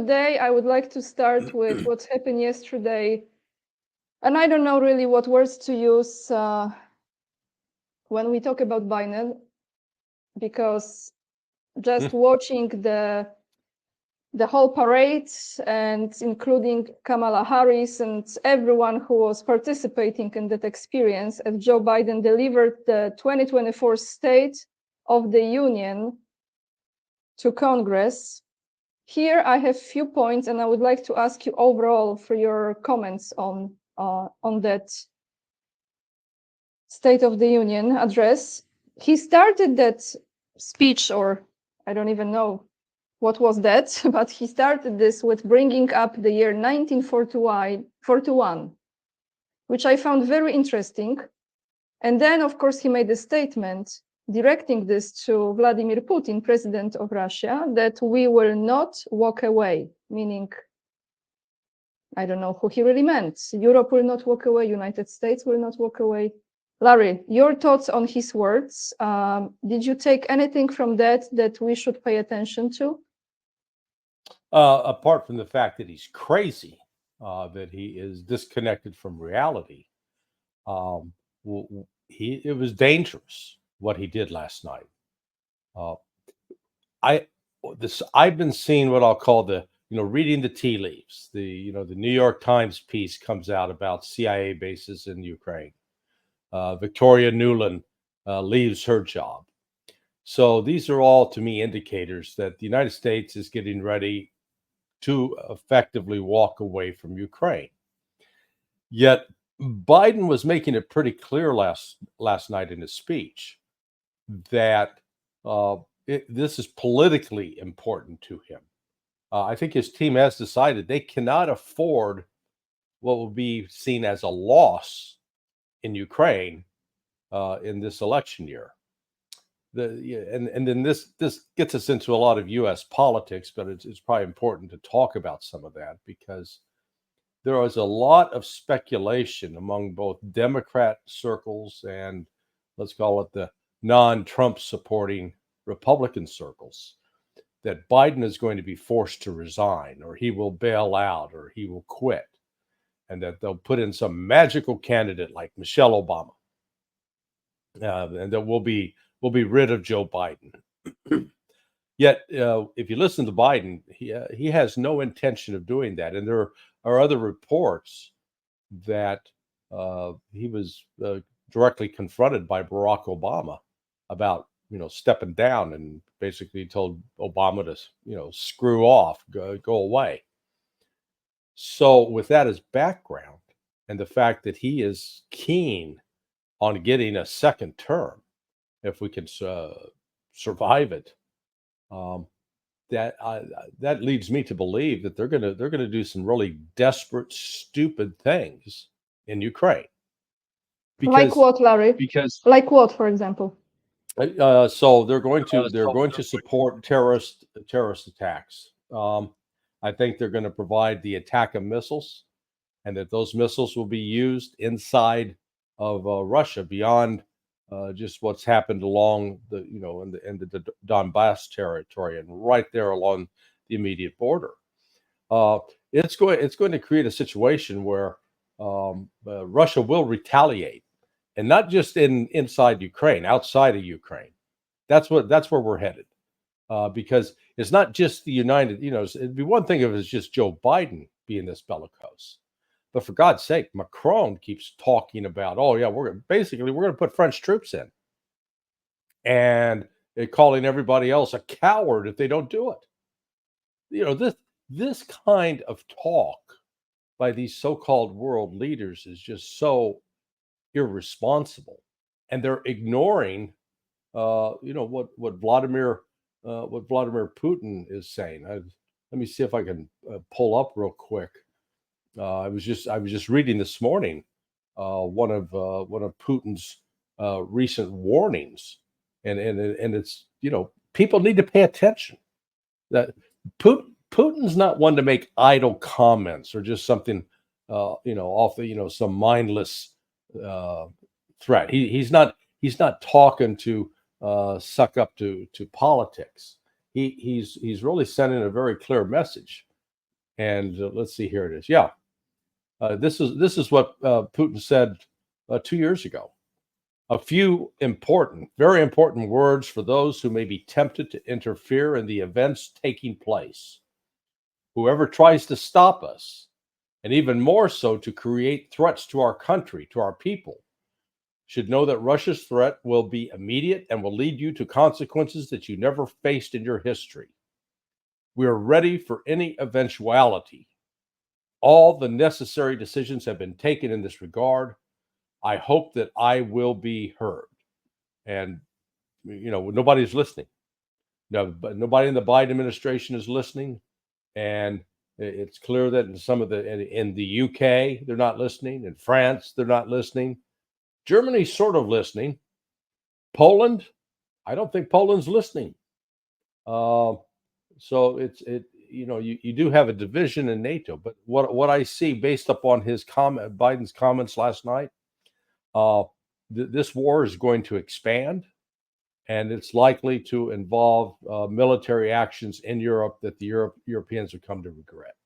Today, I would like to start with what happened yesterday. And I don't know really what words to use when we talk about Biden, because just watching the whole parade, and including Kamala Harris and everyone who was participating in that experience, as Joe Biden delivered the 2024 State of the Union to Congress. Here I have few points, and I would like to ask you overall for your comments on that State of the Union address. He started that speech, or I don't even know what was that, but he started this with bringing up the year 1941, which I found very interesting. And then, of course, he made a statement directing this to Vladimir Putin, president of Russia, that we will not walk away, meaning, I don't know who he really meant. Europe will not walk away, United States will not walk away. Larry, your thoughts on his words. Did you take anything from that we should pay attention to? Apart from the fact that he's crazy, that he is disconnected from reality, it was dangerous what he did last night. I've been seeing what I'll call reading the tea leaves. The New York Times piece comes out about CIA bases in Ukraine. Victoria Nuland leaves her job. So these are all, to me, indicators that the United States is getting ready to effectively walk away from Ukraine. Yet Biden was making it pretty clear last night in his speech that this is politically important to him. I think his team has decided they cannot afford what will be seen as a loss in Ukraine in this election year. And then this gets us into a lot of U.S. politics, but it's probably important to talk about some of that, because there was a lot of speculation among both Democrat circles and, let's call it, the non-Trump supporting Republican circles, that Biden is going to be forced to resign, or he will bail out, or he will quit, and that they'll put in some magical candidate like Michelle Obama, and that we'll be rid of Joe Biden. Yet, if you listen to Biden, he has no intention of doing that. And there are other reports that he was directly confronted by Barack Obama about, stepping down, and basically told Obama to, screw off, go away. So with that as background, and the fact that he is keen on getting a second term, if we can survive it, that leads me to believe that they're gonna do some really desperate, stupid things in Ukraine. Like what, Larry? Like what, for example? So they're going to support terrorist attacks. I think they're going to provide the ATACMS missiles, and that those missiles will be used inside of Russia, beyond just what's happened along the in the Donbass territory, and right there along the immediate border. It's going to create a situation where Russia will retaliate, and not just inside Ukraine, outside of Ukraine. That's where we're headed, because it's not just the United. It'd be one thing if it's just Joe Biden being this bellicose, but for God's sake, Macron keeps talking about, oh yeah, we're going to put French troops in, and calling everybody else a coward if they don't do it. This kind of talk by these so-called world leaders is just so irresponsible, and they're ignoring, what Vladimir Putin is saying. Let me see if I can pull up real quick. I was just reading this morning one of Putin's recent warnings, and it's, people need to pay attention. That Putin's not one to make idle comments or just something off some mindless threat. He's not talking to suck up to politics. He's really sending a very clear message. And let's see, here it is. Yeah, this is what Putin said 2 years ago. A few important, very important words for those who may be tempted to interfere in the events taking place. Whoever tries to stop us, and even more so to create threats to our country, to our people, should know that Russia's threat will be immediate and will lead you to consequences that you never faced in your history. We are ready for any eventuality. All the necessary decisions have been taken in this regard. I hope that I will be heard. And, nobody's listening. No, but nobody in the Biden administration is listening. And it's clear that in some of in the UK, they're not listening. In France, they're not listening. Germany's sort of listening. Poland, I don't think Poland's listening. Uh, so you do have a division in NATO, but what I see based upon Biden's comments last night, uh, this war is going to expand, and it's likely to involve military actions in Europe that the Europeans have come to regret.